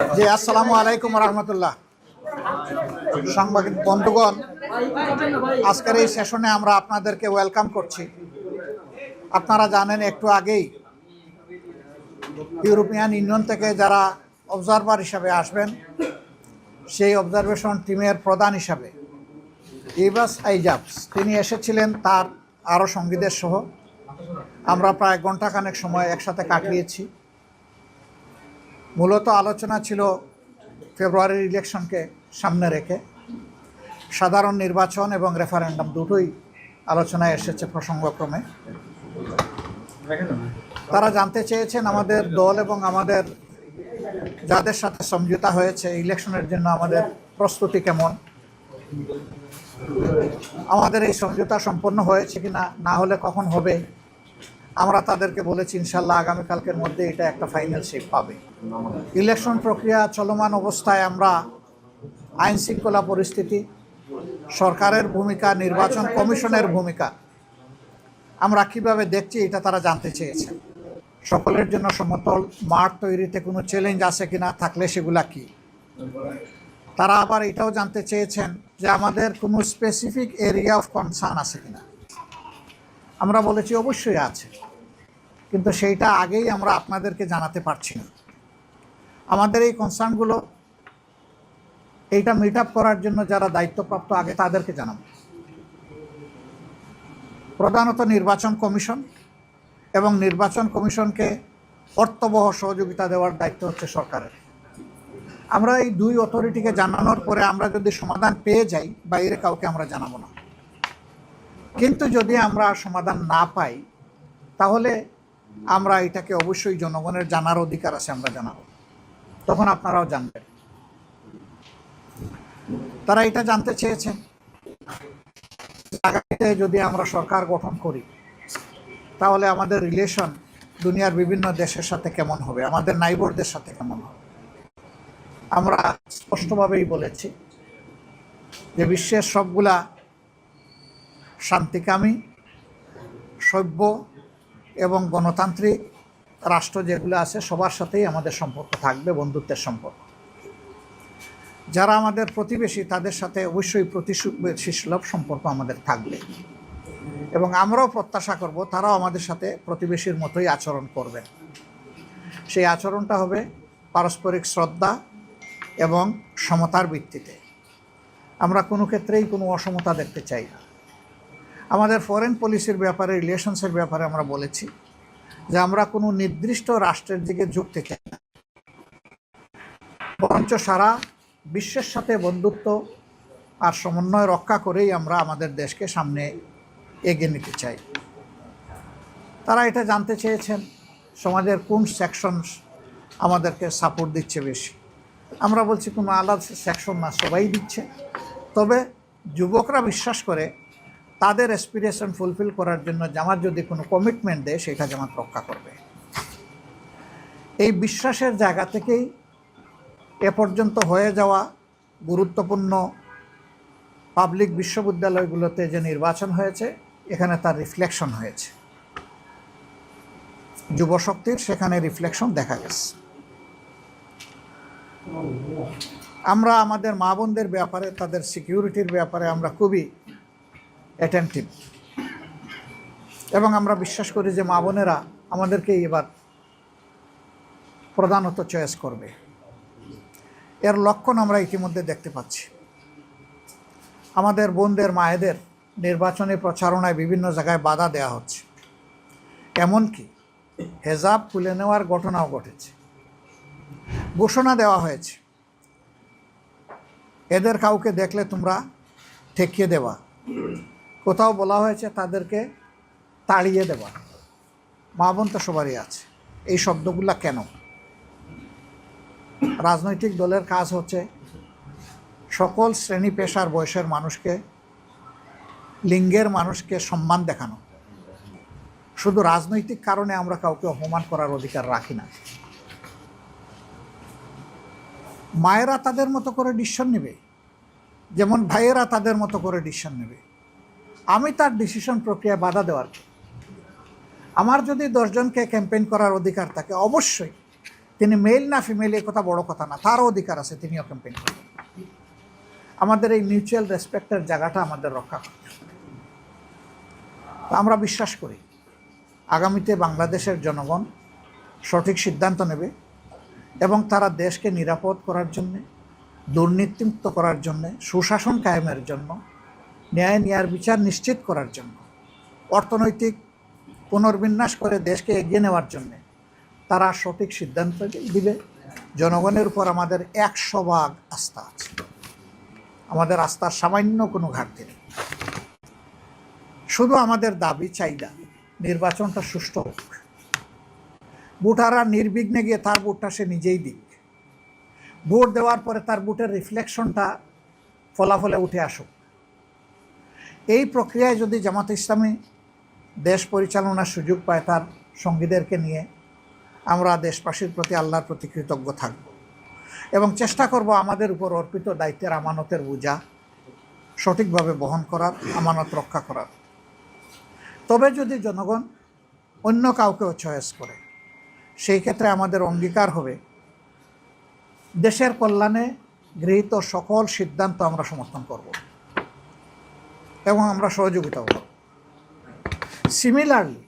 জি, আসসালামু আলাইকুম রহমতুল্লাহ। সাংবাদিক বন্ধুগণ, আজকের এই সেশনে আমরা আপনাদেরকে ওয়েলকাম করছি। আপনারা জানেন একটু আগেই ইউরোপিয়ান ইউনিয়ন থেকে যারা অবজারভার হিসাবে আসবেন, সেই অবজারভেশন টিমের প্রধান হিসাবে ইভাস আইজাবস তিনি এসেছিলেন তার আরও সঙ্গীদের সহ। আমরা প্রায় ঘণ্টাখানেক সময় একসাথে কাটিয়েছি। মূলত আলোচনা ছিল ফেব্রুয়ারির ইলেকশনকে সামনে রেখে সাধারণ নির্বাচন এবং রেফারেন্ডাম দুটোই আলোচনায় এসেছে প্রসঙ্গক্রমে। তারা জানতে চেয়েছেন আমাদের দল এবং আমাদের যাদের সাথে সমঝোতা হয়েছে ইলেকশনের জন্য আমাদের প্রস্তুতি কেমন, আমাদের এই সমঝোতা সম্পন্ন হয়েছে কি না, না হলে কখন হবে। আমরা তাদেরকে বলেছি ইনশাল্লাহ আগামীকালকের মধ্যে এটা একটা ফাইনাল শেপ পাবে। ইলেকশন প্রক্রিয়া চলমান অবস্থায় আমরা আইন শৃঙ্খলা পরিস্থিতি, সরকারের ভূমিকা, নির্বাচন কমিশনের ভূমিকা আমরা কিভাবে দেখছি এটা তারা জানতে চেয়েছেন। সকলের জন্য সমতল মাঠ তৈরিতে কোনো চ্যালেঞ্জ আছে কিনা, থাকলে সেগুলা কি। তারা আবার এটাও জানতে চেয়েছেন যে আমাদের কোনো স্পেসিফিক এরিয়া অফ কনসার্ন আছে কিনা। আমরা বলেছি অবশ্যই আছে, কিন্তু সেইটা আগেই আমরা আপনাদেরকে জানাতে পারছি না। আমাদের এই কনসার্নগুলো এইটা মিট আপ করার জন্য যারা দায়িত্বপ্রাপ্ত আগে তাদেরকে জানাবো। প্রধানত নির্বাচন কমিশন, এবং নির্বাচন কমিশনকে অর্থবহ সহযোগিতা দেওয়ার দায়িত্ব হচ্ছে সরকারের। আমরা এই দুই অথরিটিকে জানানোর পরে আমরা যদি সমাধান পেয়ে যাই, বাইরে কাউকে আমরা জানাবো না। কিন্তু যদি আমরা সমাধান না পাই, তাহলে আমরা এটাকে অবশ্যই জনগণের জানার অধিকার আছে, আমরা জানাবো, তখন আপনারাও জানবেন। তারা এটা জানতে চেয়েছেন আগামীতে যদি আমরা সরকার গঠন করি তাহলে আমাদের রিলেশন দুনিয়ার বিভিন্ন দেশের সাথে কেমন হবে, আমাদের নাইবরদের সাথে কেমন হবে। আমরা স্পষ্টভাবেই বলেছি যে বিশ্বের সবগুলা শান্তিকামী, সভ্য এবং গণতান্ত্রিক রাষ্ট্র যেগুলো আছে সবার সাথেই আমাদের সম্পর্ক থাকবে, বন্ধুত্বের সম্পর্ক। যারা আমাদের প্রতিবেশী তাদের সাথে অবশ্যই প্রতিবেশীসুলভ সম্পর্ক আমাদের থাকবে, এবং আমরাও প্রত্যাশা করব তারাও আমাদের সাথে প্রতিবেশীর মতোই আচরণ করবেন। সেই আচরণটা হবে পারস্পরিক শ্রদ্ধা এবং সমতার ভিত্তিতে। আমরা কোনো ক্ষেত্রেই কোনো অসমতা দেখতে চাই না। আমাদের ফরেন পলিসির ব্যাপারে, রিলেশনসের ব্যাপারে আমরা বলেছি যে আমরা কোনো নির্দিষ্ট রাষ্ট্রের দিকে ঝুঁকতে চাই না, বরঞ্চ সারা বিশ্বের সাথে বন্ধুত্ব আর সমন্বয় রক্ষা করেই আমরা আমাদের দেশকে সামনে এগিয়ে নিতে চাই। তারা এটা জানতে চেয়েছেন সমাজের কোন সেকশন আমাদেরকে সাপোর্ট দিচ্ছে বেশি। আমরা বলছি কোনো আলাদা সেকশন না, সবাই দিচ্ছে। তবে যুবকরা বিশ্বাস করে তাদের অ্যাসপিরেশন ফুলফিল করার জন্য জামাত যদি কোনো কমিটমেন্ট দেয় সেটা জামাত রক্ষা করবে। এই বিশ্বাসের জায়গা থেকেই এ পর্যন্ত হয়ে যাওয়া গুরুত্বপূর্ণ পাবলিক বিশ্ববিদ্যালয়গুলোতে যে নির্বাচন হয়েছে এখানে তার রিফ্লেকশন হয়েছে। যুবশক্তির সেখানে রিফ্লেকশন দেখা গেছে। আমরা আমাদের মা বোনদের ব্যাপারে, তাদের সিকিউরিটির ব্যাপারে আমরা খুবই অ্যাটেন্টিভ, এবং আমরা বিশ্বাস করি যে মা বোনেরা আমাদেরকেই এবার প্রধানত চয়েস করবে। এর লক্ষণ আমরা ইতিমধ্যে দেখতে পাচ্ছি। আমাদের বোনদের, মায়েদের নির্বাচনী প্রচারণায় বিভিন্ন জায়গায় বাধা দেওয়া হচ্ছে, এমনকি হেজাব খুলে নেওয়ার ঘটনাও ঘটেছে। ঘোষণা দেওয়া হয়েছে এদের কাউকে দেখলে তোমরা ঠেকিয়ে দেওয়া, কোথাও বলা হয়েছে তাদেরকে তাড়িয়ে দেওয়া। মা বোন তো সবারই আছে। এই শব্দগুলা কেন? রাজনৈতিক দলের কাজ হচ্ছে সকল শ্রেণী পেশার বয়সের মানুষকে, লিঙ্গের মানুষকে সম্মান দেখানো। শুধু রাজনৈতিক কারণে আমরা কাউকে অপমান করার অধিকার রাখি না। মায়েরা তাদের মতো করে ডিসিশন নেবে, যেমন ভাইয়েরা তাদের মতো করে ডিসিশন নেবে। আমি তার ডিসিশন প্রক্রিয়ায় বাধা দেওয়ার, আমার যদি 10 জনকে ক্যাম্পেইন করার অধিকার থাকে অবশ্যই তিনি মেল না ফিমেল এই কথা বড় কথা না, তারও অধিকার আছে, তিনিও ক্যাম্পেইন করবেন। আমাদের এই মিউচুয়াল রেসপেক্টের জায়গাটা আমাদের রক্ষা করতে হবে। আমরা বিশ্বাস করি আগামীতে বাংলাদেশের জনগণ সঠিক সিদ্ধান্ত নেবে এবং তারা দেশকে নিরাপদ করার জন্যে, দুর্নীতিমুক্ত করার জন্যে, সুশাসন কায়েমের জন্য, ন্যায় ন্যায়ের বিচার নিশ্চিত করার জন্য, অর্থনৈতিক পুনর্বিন্যাস করে দেশকে এগিয়ে নেওয়ার জন্যে তারা সঠিক সিদ্ধান্ত দিবে। জনগণের উপর আমাদের 100% আস্থা আছে, আমাদের আস্থার সামান্য কোনো ঘাটতি নেই। শুধু আমাদের দাবি চাহিদা নির্বাচনটা সুষ্ঠু হোক, ভোটাররা নির্বিঘ্নে গিয়ে তার ভোটটা সে নিজেই দিক, ভোট দেওয়ার পরে তার ভোটের রিফ্লেকশনটা ফলাফলে উঠে আসুক। এই প্রক্রিয়ায় যদি জামাতে ইসলামী দেশ পরিচালনার সুযোগ পায় তার সঙ্গীদেরকে নিয়ে, আমরা দেশবাসীর প্রতি আল্লাহর প্রতি কৃতজ্ঞ থাকব এবং চেষ্টা করব আমাদের উপর অর্পিত দায়িত্বের আমানতের বোঝা সঠিকভাবে বহন করার, আমানত রক্ষা করার। তবে যদি জনগণ অন্য কাউকেও চয়েস করে, সেই ক্ষেত্রে আমাদের অঙ্গীকার হবে দেশের কল্যাণে গৃহীত সকল সিদ্ধান্ত আমরা সমর্থন করব এবং আমরা সহযোগিতাও করব। সিমিলারলি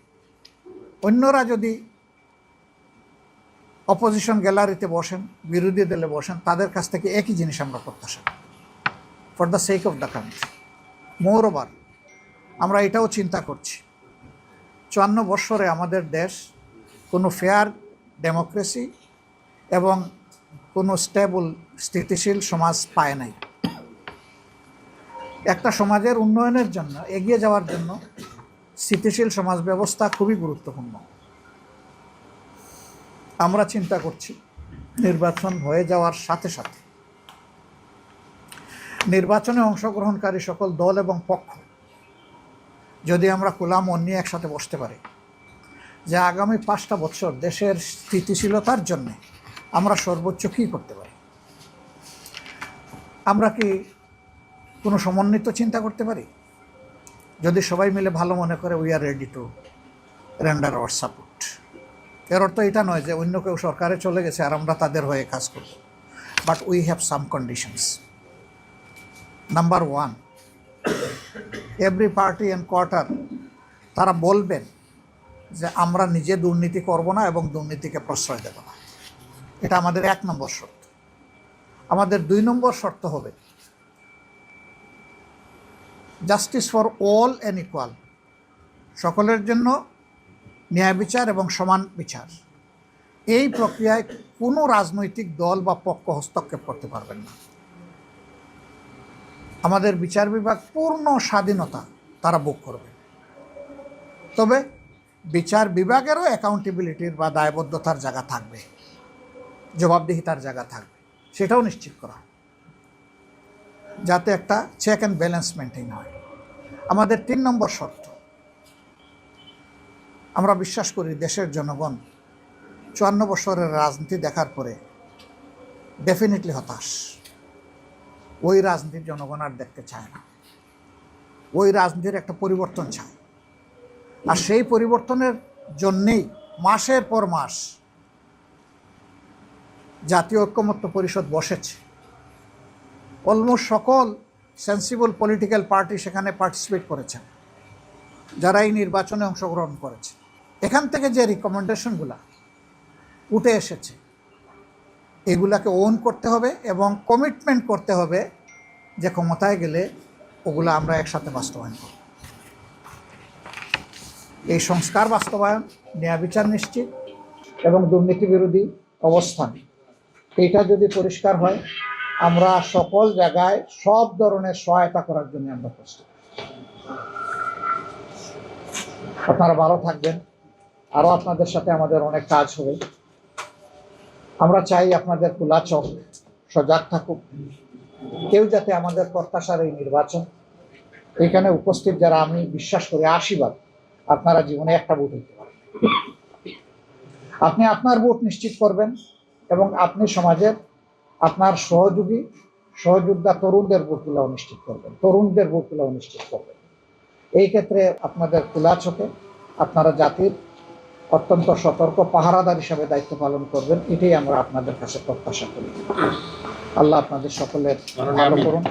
অন্যরা যদি অপোজিশন গ্যালারিতে বসেন, বিরোধী দলে বসেন, তাদের কাছ থেকে একই জিনিস আমরা প্রত্যাশা করি for the sake of the country. More over আমরা এটাও চিন্তা করছি 54 বৎসরে আমাদের দেশ কোনো ফেয়ার ডেমোক্রেসি এবং কোনো স্টেবল স্থিতিশীল সমাজ পায় নাই। একটা সমাজের উন্নয়নের জন্য, এগিয়ে যাওয়ার জন্য স্থিতিশীল সমাজ ব্যবস্থা খুবই গুরুত্বপূর্ণ। আমরা চিন্তা করছি নির্বাচন হয়ে যাওয়ার সাথে সাথে নির্বাচনে অংশগ্রহণকারী সকল দল এবং পক্ষ যদি আমরা খোলা মন নিয়ে একসাথে বসতে পারি যে আগামী 5টা বছর দেশের স্থিতিশীলতার জন্য আমরা সর্বোচ্চ কী করতে পারি। আমরা কি কোনো সমন্বিত চিন্তা করতে পারি? যদি সবাই মিলে ভালো মনে করে we are ready to render hour support. এর অর্থ এটা নয় যে অন্য কেউ সরকারে চলে গেছে আর আমরা তাদের হয়ে কাজ করব, but we have some conditions. Number 1, every party and quarter তারা বলবেন যে আমরা নিজে দুর্নীতি করব না এবং দুর্নীতিকে প্রশ্রয় দেব না। এটা আমাদের 1 নম্বর শর্ত। আমাদের 2 নম্বর শর্ত হবে justice for all and equal, সকলের জন্য ন্যায় বিচার এবং সমান বিচার। এই প্রক্রিয়ায় কোনো রাজনৈতিক দল বা পক্ষ হস্তক্ষেপ করতে পারবেন না। আমাদের বিচার বিভাগ পূর্ণ স্বাধীনতা তারা ভোগ করবে, তবে বিচার বিভাগেরও অ্যাকাউন্টেবিলিটির বা দায়বদ্ধতার জায়গা থাকবে, জবাবদিহিতার জায়গা থাকবে, সেটাও নিশ্চিত করা যাতে একটা চেক অ্যান্ড ব্যালেন্স মেনটেন হয়। আমাদের 3 নম্বর শর্ত, আমরা বিশ্বাস করি দেশের জনগণ 54 বছরের রাজনীতি দেখার পরে ডেফিনেটলি হতাশ। ওই রাজনীতির জনগণ আর দেখতে চায় না, ওই রাজনীতির একটা পরিবর্তন চায়। আর সেই পরিবর্তনের জন্যেই মাসের পর মাস জাতীয় ঐক্যমত্য পরিষদ বসেছে। অলমোস্ট সকল সেন্সিবল পলিটিক্যাল পার্টি সেখানে পার্টিসিপেট করেছেন, যারা এই নির্বাচনে অংশগ্রহণ করেছে। এখান থেকে যে রিকমেন্ডেশনগুলা উঠে এসেছে এগুলাকে ওন করতে হবে এবং কমিটমেন্ট করতে হবে যে ক্ষমতায় গেলে ওগুলো আমরা একসাথে বাস্তবায়ন করব। এই সংস্কার বাস্তবায়ন, ন্যায় বিচার নিশ্চিত এবং দুর্নীতি বিরোধী অবস্থান, এইটা যদি পরিষ্কার হয় আমরা সকল জায়গায় সব ধরনের সহায়তা করার জন্য আমরা প্রস্তুত। আপনারা ভালো থাকবেন, আরও আপনাদের সাথে আমাদের অনেক কাজ হবে। আমরা চাই আপনাদের খোলা চোখ সজাগ থাকুক, কেউ যাতে আমাদের প্রত্যাশার এই নির্বাচন, এখানে উপস্থিত যারা আমি বিশ্বাস করি 80 আপনারা জীবনে একটা ভোট দিতে পারেন। আপনি আপনার ভোট নিশ্চিত করবেন এবং আপনি সমাজের আপনার সহযোদ্ধা তরুণদের ভোটগুলোও নিশ্চিত করবেন, তরুণদের ভোটগুলোও নিশ্চিত করবেন। এই ক্ষেত্রে আপনাদের খোলা চোখে আপনারা জাতির অত্যন্ত সতর্ক পাহারাদার হিসাবে দায়িত্ব পালন করবেন, এটাই আমরা আপনাদের কাছে প্রত্যাশা করি। আল্লাহ আপনাদের সকলের ভালো করুন।